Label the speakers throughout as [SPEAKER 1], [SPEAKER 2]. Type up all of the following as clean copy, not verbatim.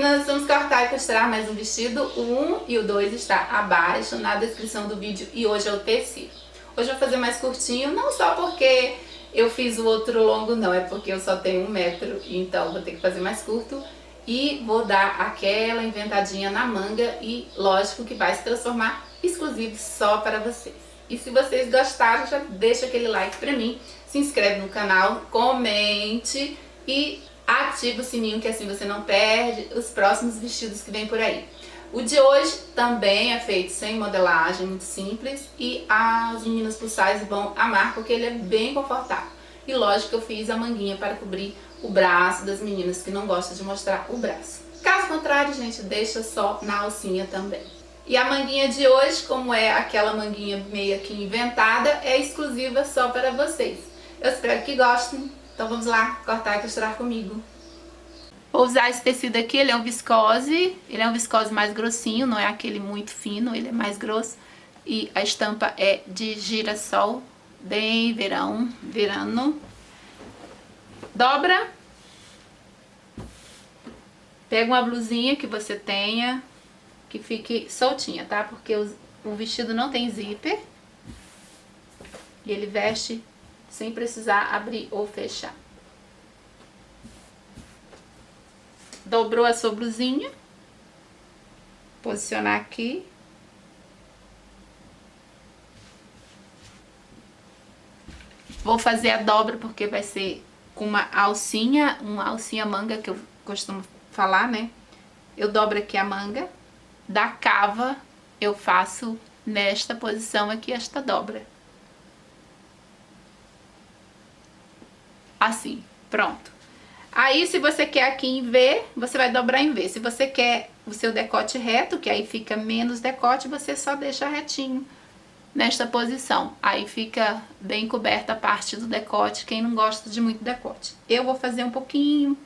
[SPEAKER 1] meninas, vamos cortar e costurar mais um vestido. O 1 e o 2 está abaixo na descrição do vídeo e hoje é o terceiro. Hoje eu vou fazer mais curtinho, não só porque eu fiz o outro longo, não, é porque eu só tenho 1 metro, então vou ter que fazer mais curto. E vou dar aquela inventadinha na manga e lógico que vai se transformar exclusivo só para vocês. E se vocês gostaram, já deixa aquele like pra mim, se inscreve no canal, comente e ativa o sininho que assim você não perde os próximos vestidos que vem por aí. O de hoje também é feito sem modelagem, muito simples, e as meninas plus size vão amar porque ele é bem confortável. E lógico que eu fiz a manguinha para cobrir o braço das meninas que não gostam de mostrar o braço. Caso contrário, gente, deixa só na alcinha também. E a manguinha de hoje, como é aquela manguinha meio que inventada, é exclusiva só para vocês. Eu espero que gostem. Então vamos lá cortar e costurar comigo. Vou usar esse tecido aqui, ele é um viscose mais grossinho, não é aquele muito fino, ele é mais grosso. E a estampa é de girassol, bem verano. Dobra. Pega uma blusinha que você tenha, que fique soltinha, tá? Porque o vestido não tem zíper. E ele veste sem precisar abrir ou fechar. Dobrou a sua blusinha. Posicionar aqui. Vou fazer a dobra porque vai ser com uma alcinha manga que eu costumo falar, né? Eu dobro aqui a manga. Da cava eu faço nesta posição aqui esta dobra. Assim, pronto. Aí, se você quer aqui em V, você vai dobrar em V. Se você quer o seu decote reto, que aí fica menos decote, você só deixa retinho nesta posição. Aí fica bem coberta a parte do decote, quem não gosta de muito decote. Eu vou fazer um pouquinho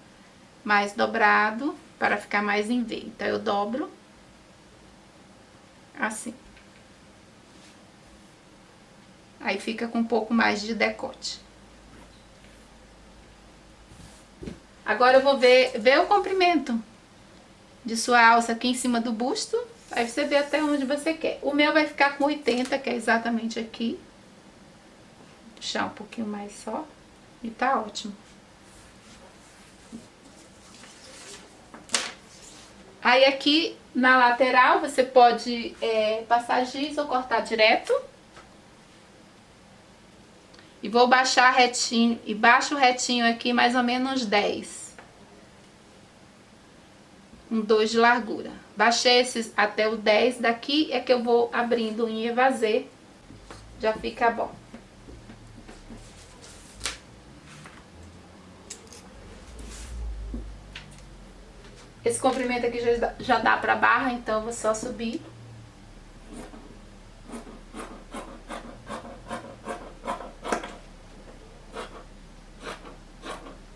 [SPEAKER 1] mais dobrado, para ficar mais em V. Então, eu dobro assim. Aí fica com um pouco mais de decote. Agora eu vou ver o comprimento de sua alça aqui em cima do busto. Aí você vê até onde você quer. O meu vai ficar com 80, que é exatamente aqui. Vou puxar um pouquinho mais só. E tá ótimo. Aí aqui na lateral você pode passar giz ou cortar direto. E vou baixar retinho, e baixo retinho aqui mais ou menos 10. 2 de largura. Baixei esses até o 10, daqui é que eu vou abrindo em evasê. Já fica bom. Esse comprimento aqui já dá pra barra, então eu vou só subir.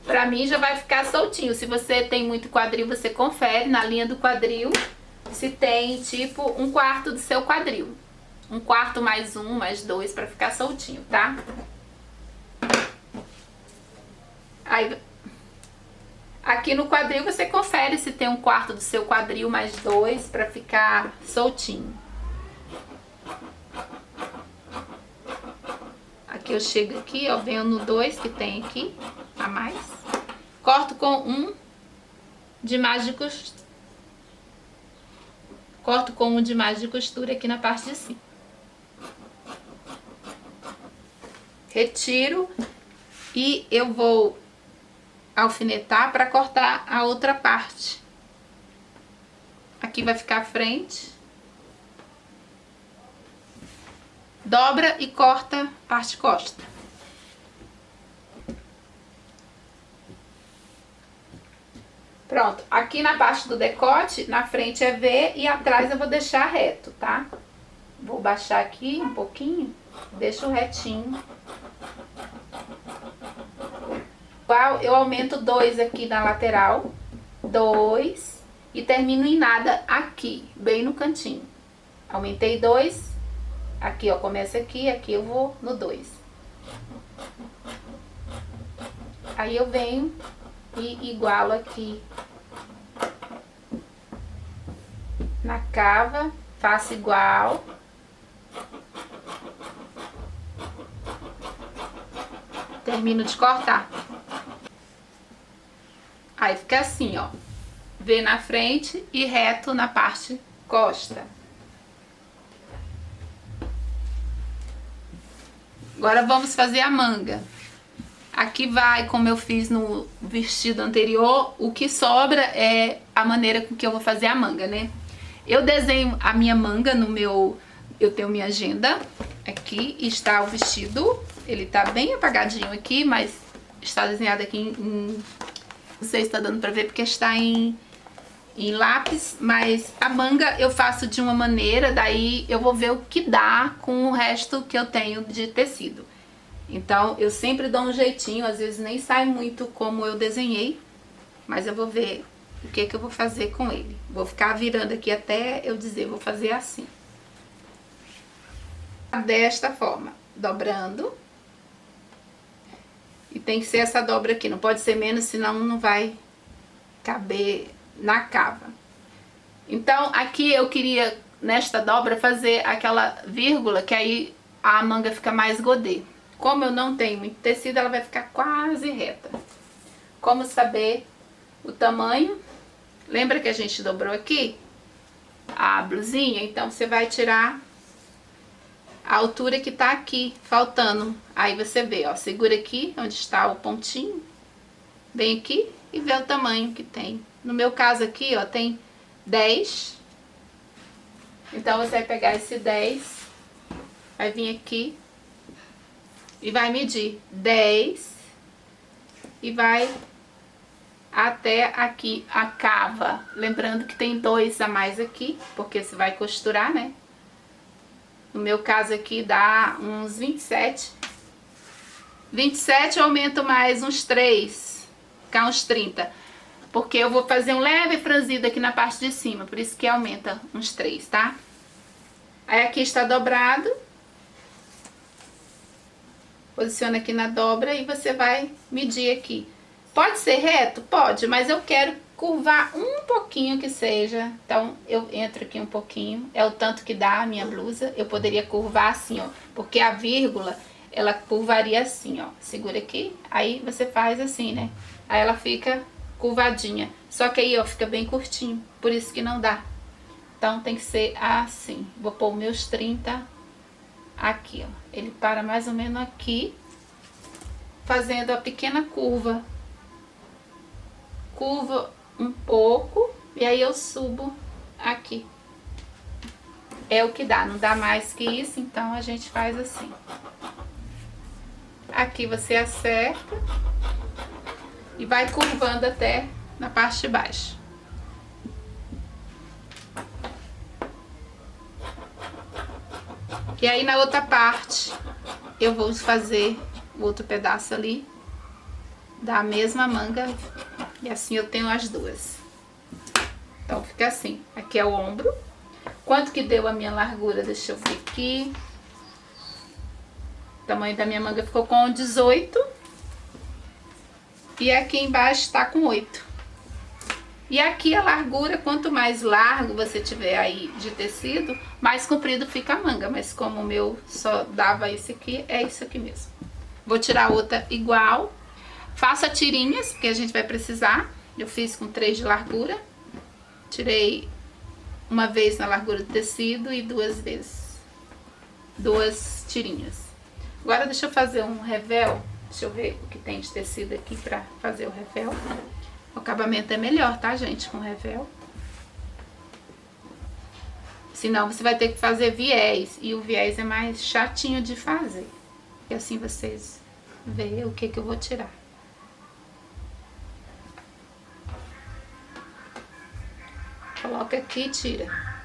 [SPEAKER 1] Pra mim já vai ficar soltinho. Se você tem muito quadril, você confere na linha do quadril se tem tipo 1/4 do seu quadril. 1/4 mais 1, mais 2 pra ficar soltinho, tá? Aí, aqui no quadril você confere se tem 1/4 do seu quadril mais 2 pra ficar soltinho. Aqui eu chego aqui, ó, venho no 2 que tem aqui, a mais. Corto com 1 de margem de costura. Corto com 1 de margem de costura aqui na parte de cima. Retiro e eu vou alfinetar para cortar a outra parte. Aqui vai ficar a frente. Dobra e corta parte costa. Pronto, aqui na parte do decote, na frente é V e atrás eu vou deixar reto, tá? Vou baixar aqui um pouquinho, deixo retinho. Igual, eu aumento 2 aqui na lateral, 2, e termino em nada aqui, bem no cantinho. Aumentei 2, aqui ó, começa aqui, aqui eu vou no 2. Aí eu venho e igualo aqui na cava, faço igual. Termino de cortar. Aí fica assim, ó. V na frente e reto na parte costa. Agora vamos fazer a manga. Aqui vai, como eu fiz no vestido anterior, o que sobra é a maneira com que eu vou fazer a manga, né? Eu desenho a minha manga no meu... Eu tenho minha agenda. Aqui está o vestido. Ele tá bem apagadinho aqui, mas está desenhado aqui em... Não sei se tá dando pra ver porque está em lápis, mas a manga eu faço de uma maneira, daí eu vou ver o que dá com o resto que eu tenho de tecido. Então eu sempre dou um jeitinho, às vezes nem sai muito como eu desenhei, mas eu vou ver o que eu vou fazer com ele. Vou ficar virando aqui até eu dizer, vou fazer assim. Desta forma, dobrando. E tem que ser essa dobra aqui, não pode ser menos, senão não vai caber na cava. Então aqui eu queria, nesta dobra, fazer aquela vírgula, que aí a manga fica mais godê. Como eu não tenho muito tecido, ela vai ficar quase reta. Como saber o tamanho? Lembra que a gente dobrou aqui a blusinha? Então você vai tirar a altura que tá aqui, faltando. Aí você vê, ó, segura aqui onde está o pontinho, vem aqui e vê o tamanho que tem. No meu caso aqui, ó, tem 10. Então você vai pegar esse 10, vai vir aqui e vai medir 10 e vai até aqui a cava. Lembrando que tem 2 a mais aqui, porque você vai costurar, né? No meu caso aqui dá uns 27. 27 eu aumento mais uns 3, ficar uns 30. Porque eu vou fazer um leve franzido aqui na parte de cima, por isso que aumenta uns 3, tá? Aí aqui está dobrado. Posiciona aqui na dobra e você vai medir aqui. Pode ser reto? Pode, mas eu quero curvar um pouquinho que seja. Então eu entro aqui um pouquinho, é o tanto que dá a minha blusa. Eu poderia curvar assim, ó, porque a vírgula, ela curvaria assim, ó. Segura aqui, aí você faz assim, né? Aí ela fica curvadinha. Só que aí, ó, fica bem curtinho, por isso que não dá. Então tem que ser assim. Vou pôr meus 30 aqui, ó. Ele para mais ou menos aqui, fazendo a pequena curva. Curva um pouco e aí eu subo aqui. É o que dá, não dá mais que isso, então a gente faz assim. Aqui você acerta e vai curvando até na parte de baixo. E aí na outra parte eu vou fazer o outro pedaço ali da mesma manga e assim eu tenho as duas. Então fica assim, aqui é o ombro. Quanto que deu a minha largura? Deixa eu ver aqui. O tamanho da minha manga ficou com 18. E aqui embaixo tá com 8. E aqui a largura, quanto mais largo você tiver aí de tecido, mais comprido fica a manga. Mas como o meu só dava esse aqui, é isso aqui mesmo. Vou tirar outra igual. Faça tirinhas, porque a gente vai precisar. Eu fiz com 3 de largura. Tirei uma vez na largura do tecido e 2 vezes. 2 tirinhas. Agora deixa eu fazer um revel. Deixa eu ver o que tem de tecido aqui pra fazer o revel. O acabamento é melhor, tá, gente, com revel. Senão você vai ter que fazer viés. E o viés é mais chatinho de fazer. E assim vocês veem o que eu vou tirar. Coloca aqui e tira.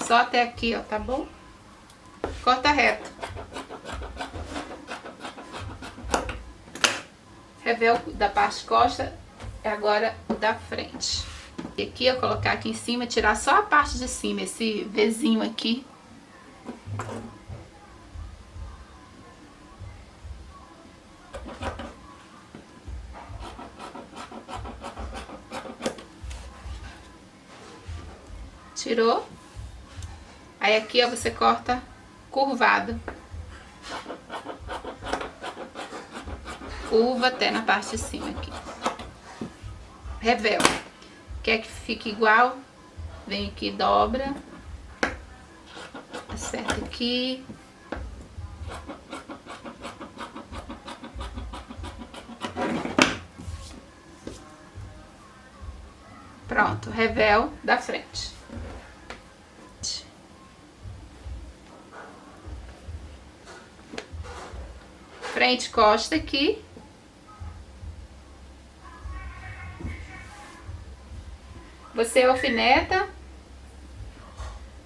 [SPEAKER 1] Só até aqui, ó, tá bom? Corta reto. Revel da parte costa é agora o da frente. E aqui eu colocar aqui em cima, tirar só a parte de cima, esse Vzinho aqui. Tirou. Aí aqui, ó, você corta curvado. Curva até na parte de cima aqui. Revel. Quer que fique igual? Vem aqui, dobra. Acerta aqui. Pronto, revel da frente. Frente, costa aqui. Você alfineta,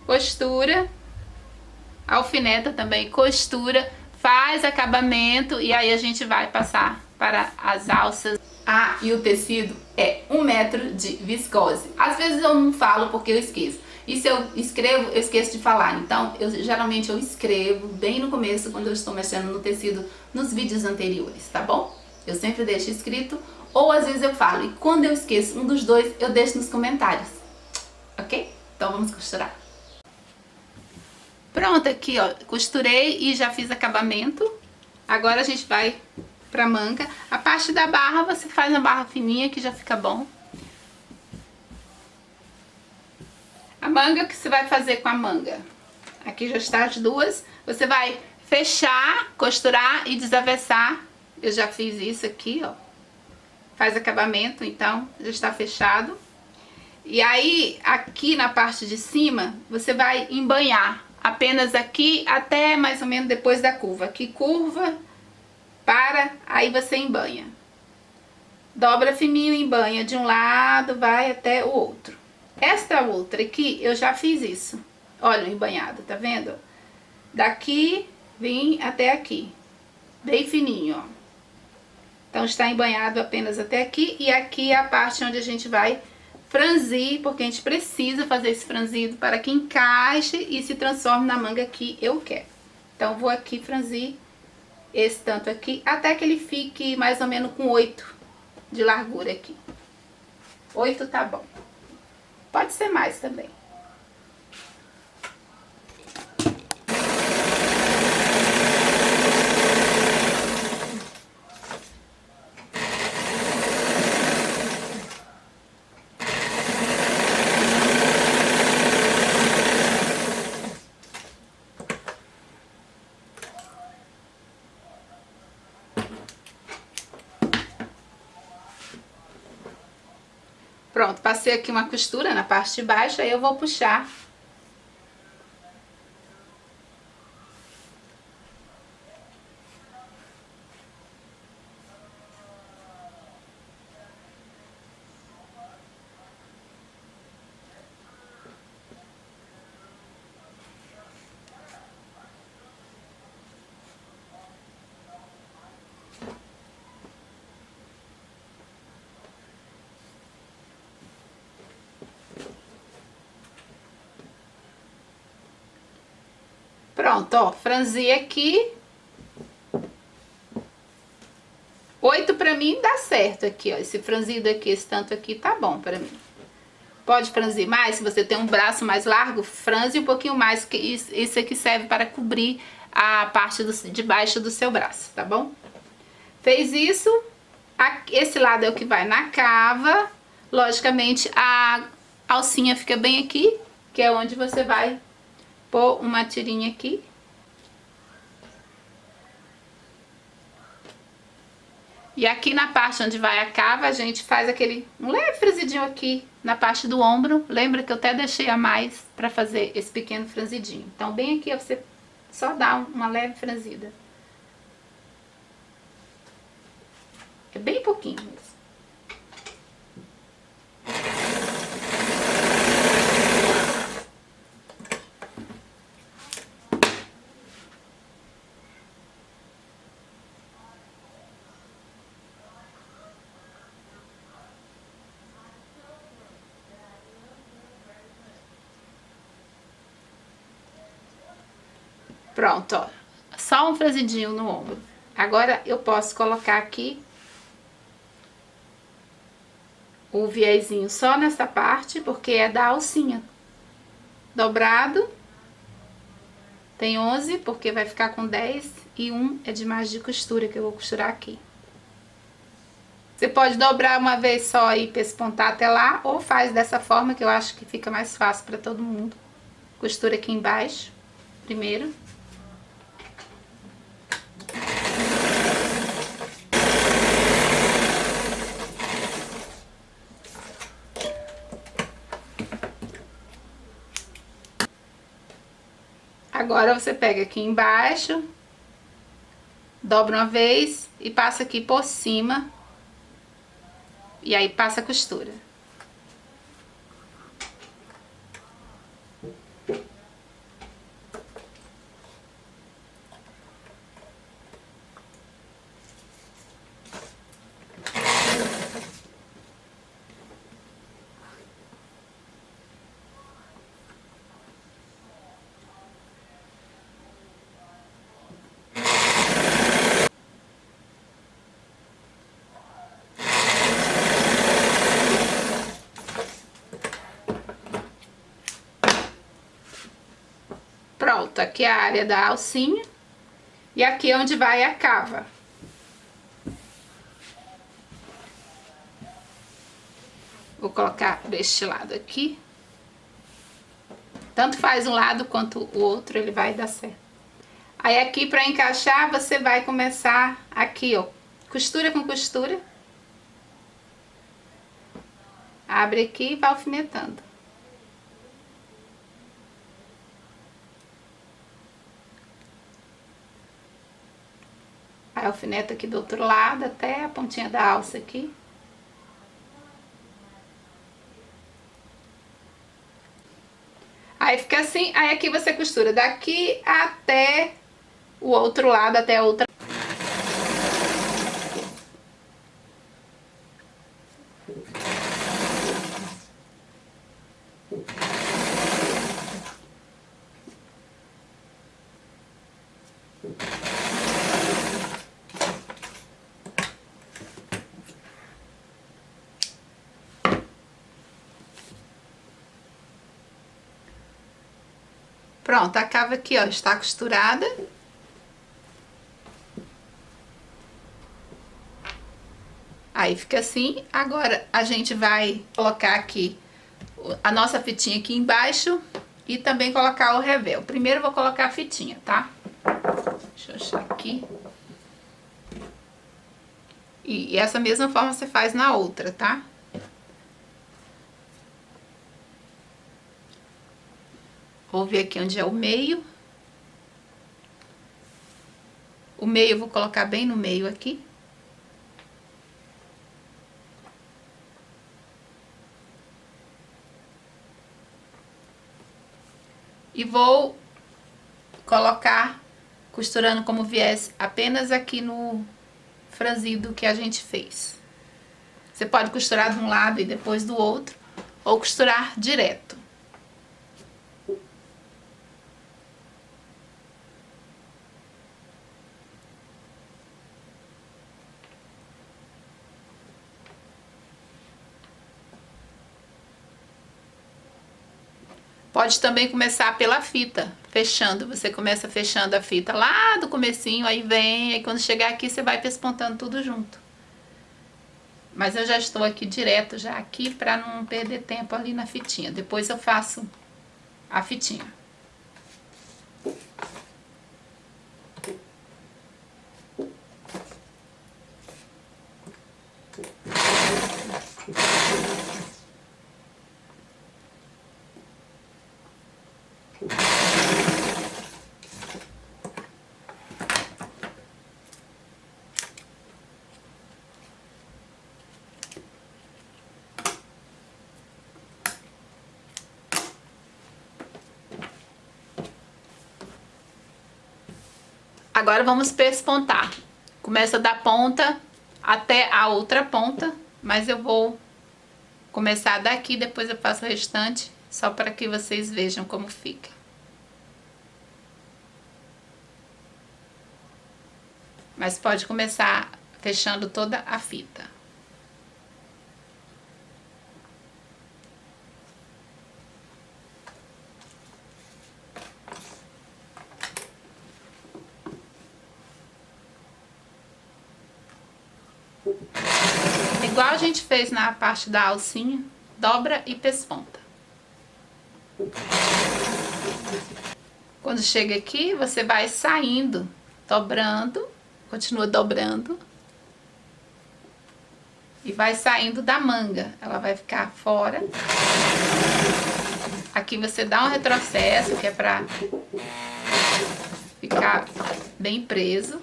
[SPEAKER 1] costura, alfineta também, costura, faz acabamento e aí a gente vai passar para as alças. Ah, e o tecido é 1 metro de viscose. Às vezes eu não falo porque eu esqueço. E se eu escrevo, eu esqueço de falar. Então, geralmente eu escrevo bem no começo, quando eu estou mexendo no tecido, nos vídeos anteriores, tá bom? Eu sempre deixo escrito, ou às vezes eu falo. E quando eu esqueço um dos dois, eu deixo nos comentários. Ok? Então vamos costurar. Pronto, aqui ó, costurei e já fiz acabamento. Agora a gente vai pra manga. A parte da barra, você faz uma barra fininha que já fica bom. A manga, que você vai fazer com a manga? Aqui já está as duas. Você vai fechar, costurar e desavessar. Eu já fiz isso aqui, ó. Faz acabamento, então já está fechado. E aí, aqui na parte de cima, você vai embanhar. Apenas aqui até mais ou menos depois da curva. Aqui curva, para, aí você embanha. Dobra fininho e embanha de um lado, vai até o outro. Esta outra aqui, eu já fiz isso. Olha o embanhado, tá vendo? Daqui, vim até aqui. Bem fininho, ó. Então, está embanhado apenas até aqui. E aqui é a parte onde a gente vai franzir, porque a gente precisa fazer esse franzido para que encaixe e se transforme na manga que eu quero. Então, vou aqui franzir esse tanto aqui, até que ele fique mais ou menos com 8 de largura aqui. 8 tá bom. Pode ser mais também. Pronto, passei aqui uma costura na parte de baixo, aí eu vou puxar. Pronto, ó, franzi aqui. 8 pra mim dá certo aqui, ó. Esse franzido aqui, esse tanto aqui tá bom pra mim. Pode franzir mais, se você tem um braço mais largo, franze um pouquinho mais, que isso aqui serve para cobrir a parte de baixo do seu braço, tá bom? Fez isso, esse lado é o que vai na cava. Logicamente, a alcinha fica bem aqui, que é onde você vai pôr uma tirinha aqui. E aqui na parte onde vai a cava, a gente faz um leve franzidinho aqui na parte do ombro. Lembra que eu até deixei a mais para fazer esse pequeno franzidinho. Então, bem aqui você só dá uma leve franzida. É bem pouquinho mesmo. Pronto, ó. Só um franzidinho no ombro. Agora eu posso colocar aqui o viezinho só nessa parte, porque é da alcinha. Dobrado. Tem 11, porque vai ficar com 10. E 1 é de margem de costura, que eu vou costurar aqui. Você pode dobrar uma vez só e pespontar até lá, ou faz dessa forma, que eu acho que fica mais fácil para todo mundo. Costura aqui embaixo, primeiro. Agora você pega aqui embaixo, dobra uma vez e passa aqui por cima. E aí passa a costura. Pronto, aqui é a área da alcinha. E aqui é onde vai a cava. Vou colocar deste lado aqui. Tanto faz um lado quanto o outro, ele vai dar certo. Aí aqui para encaixar, você vai começar aqui, ó. Costura com costura. Abre aqui e vai alfinetando. Aí alfineta aqui do outro lado, até a pontinha da alça aqui. Aí fica assim, aí aqui você costura daqui até o outro lado, até a outra. Pronto, a cava aqui, ó, está costurada. Aí fica assim. Agora a gente vai colocar aqui a nossa fitinha aqui embaixo e também colocar o revel. Primeiro eu vou colocar a fitinha, tá? Deixa eu achar aqui. E essa mesma forma você faz na outra, tá? Vou ver aqui onde é o meio. O meio eu vou colocar bem no meio aqui. E vou colocar, costurando como viés, apenas aqui no franzido que a gente fez. Você pode costurar de um lado e depois do outro, ou costurar direto. Pode também começar pela fita, fechando. Você começa fechando a fita lá do comecinho, aí vem, aí quando chegar aqui você vai pespontando tudo junto. Mas eu já estou aqui direto, já aqui, para não perder tempo ali na fitinha. Depois eu faço a fitinha. Agora vamos pespontar. Começa da ponta até a outra ponta, mas eu vou começar daqui, depois eu faço o restante, só para que vocês vejam como fica. Mas pode começar fechando toda a fita. Igual a gente fez na parte da alcinha, dobra e pesponta. Quando chega aqui, você vai saindo, dobrando, continua dobrando e vai saindo da manga. Ela vai ficar fora. Aqui você dá um retrocesso, que é pra ficar bem preso.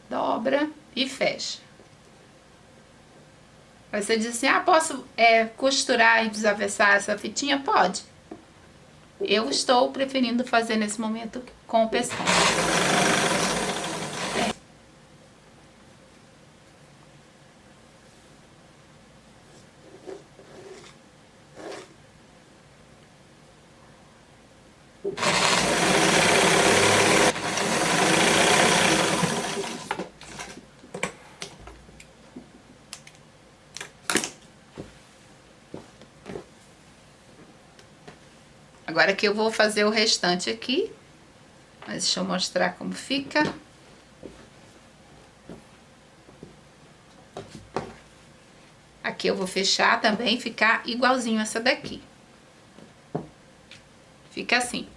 [SPEAKER 1] Dobra e fecha. Aí você diz assim, posso costurar e desavessar essa fitinha? Pode. Eu estou preferindo fazer nesse momento com o pesponto. Agora que eu vou fazer o restante aqui, mas deixa eu mostrar como fica. Aqui eu vou fechar também, ficar igualzinho essa daqui. Fica assim.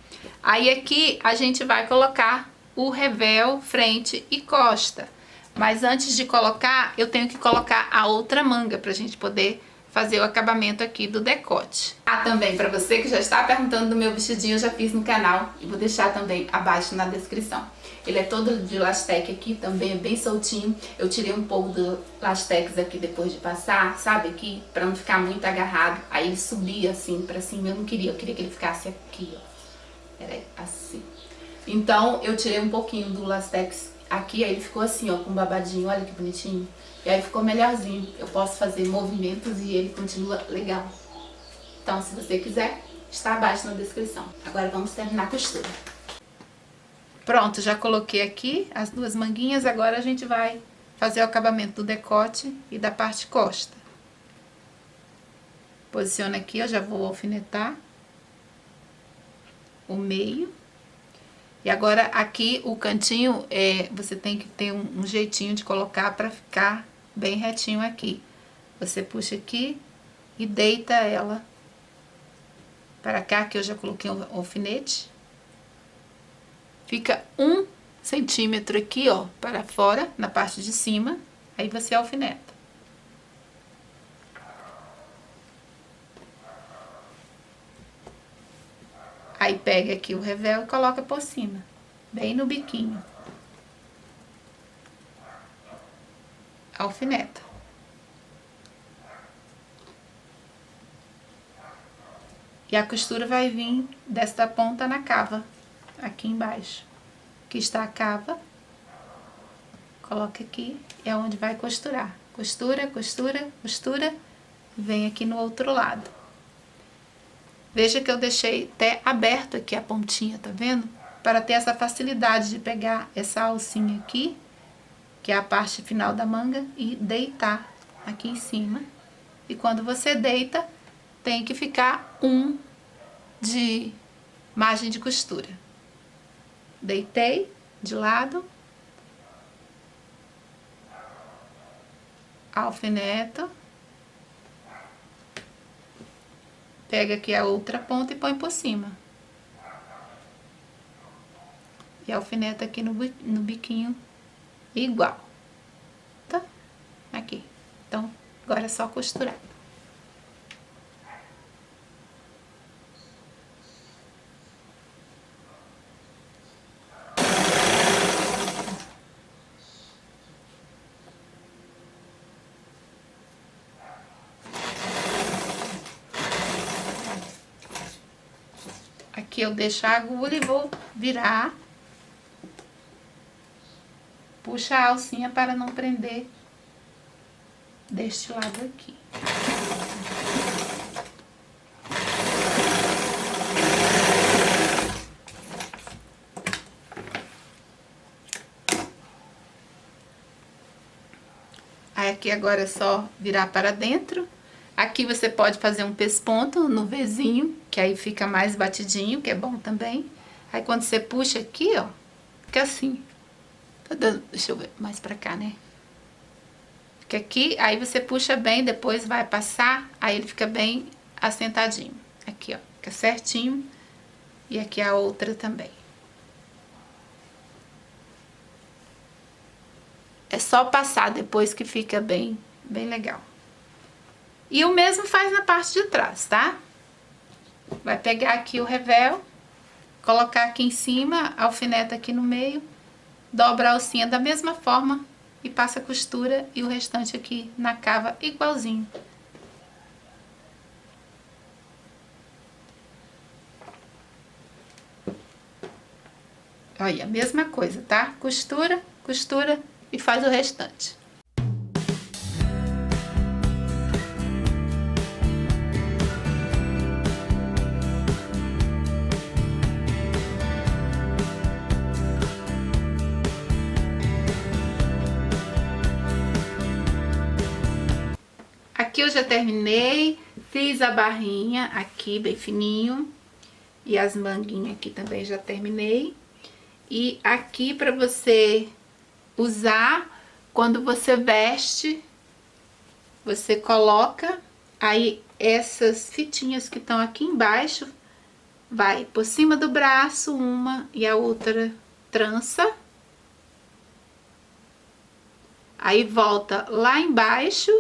[SPEAKER 1] Aí aqui a gente vai colocar o revel, frente e costa. Mas antes de colocar, eu tenho que colocar a outra manga pra gente poder fazer o acabamento aqui do decote. Também para você que já está perguntando do meu vestidinho, eu já fiz no canal e vou deixar também abaixo na descrição. Ele é todo de lastex aqui, também é bem soltinho. Eu tirei um pouco do lastex aqui depois de passar, sabe, aqui, para não ficar muito agarrado. Aí ele subia assim para cima, eu queria que ele ficasse aqui, ó. Era assim. Então eu tirei um pouquinho do lastex aqui, aí ele ficou assim, ó, com um babadinho, olha que bonitinho. E aí ficou melhorzinho, eu posso fazer movimentos e ele continua legal. Então, se você quiser, está abaixo na descrição. Agora vamos terminar a costura. Pronto, já coloquei aqui as duas manguinhas, agora a gente vai fazer o acabamento do decote e da parte costa. Posiciona aqui, eu já vou alfinetar o meio. E agora aqui o cantinho, você tem que ter um jeitinho de colocar para ficar bem retinho aqui. Você puxa aqui e deita ela para cá, que eu já coloquei um alfinete. Fica 1 centímetro aqui, ó, para fora, na parte de cima. Aí você alfineta. Aí pega aqui o revel e coloca por cima, bem no biquinho. Alfineta. E a costura vai vir desta ponta na cava, aqui embaixo. Aqui está a cava. Coloca aqui, é onde vai costurar. Costura, costura, costura. Vem aqui no outro lado. Veja que eu deixei até aberto aqui a pontinha, tá vendo? Para ter essa facilidade de pegar essa alcinha aqui, que é a parte final da manga, e deitar aqui em cima. E quando você deita, tem que ficar 1 de margem de costura. Deitei de lado. Alfineto. Pega aqui a outra ponta e põe por cima. E alfineta aqui no biquinho igual. Tá? Aqui. Então, agora é só costurar. Aqui eu deixo a agulha e vou virar. Puxa a alcinha para não prender deste lado aqui. aqui agora é só virar para dentro. Aqui você pode fazer um pesponto no Vzinho, que aí fica mais batidinho, que é bom também. Aí quando você puxa aqui, ó, fica assim. Tá dando, deixa eu ver mais pra cá, né? Fica aqui, aí você puxa bem, depois vai passar, aí ele fica bem assentadinho. Aqui, ó, fica certinho. E aqui a outra também. É só passar depois que fica bem legal. E o mesmo faz na parte de trás, tá? Vai pegar aqui o revel, colocar aqui em cima, alfineta aqui no meio, dobra a alcinha da mesma forma e passa a costura e o restante aqui na cava igualzinho. Olha, a mesma coisa, tá? Costura, costura e faz o restante. Aqui eu já terminei, fiz a barrinha aqui bem fininho e as manguinhas aqui também já terminei. E aqui para você usar quando você veste, você coloca, aí essas fitinhas que estão aqui embaixo, vai por cima do braço uma e a outra trança. Aí volta lá embaixo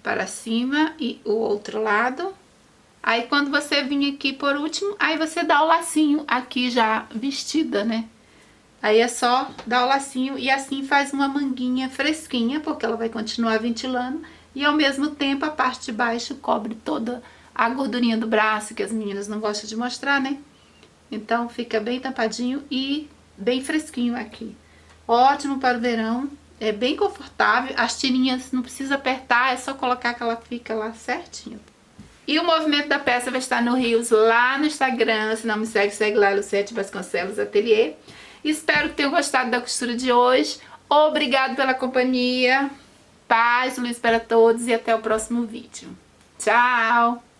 [SPEAKER 1] para cima e o outro lado. Aí quando você vir aqui por último, aí você dá o lacinho aqui já vestida, né? Aí é só dar o lacinho e assim faz uma manguinha fresquinha, porque ela vai continuar ventilando. E ao mesmo tempo a parte de baixo cobre toda a gordurinha do braço, que as meninas não gostam de mostrar, né? Então fica bem tampadinho e bem fresquinho aqui. Ótimo para o verão. É bem confortável, as tirinhas não precisa apertar, é só colocar que ela fica lá certinho. E o movimento da peça vai estar no Reels lá no Instagram, se não me segue, segue lá, Lucete Vasconcelos Ateliê. Espero que tenham gostado da costura de hoje. Obrigado pela companhia, paz, luz para todos e até o próximo vídeo. Tchau!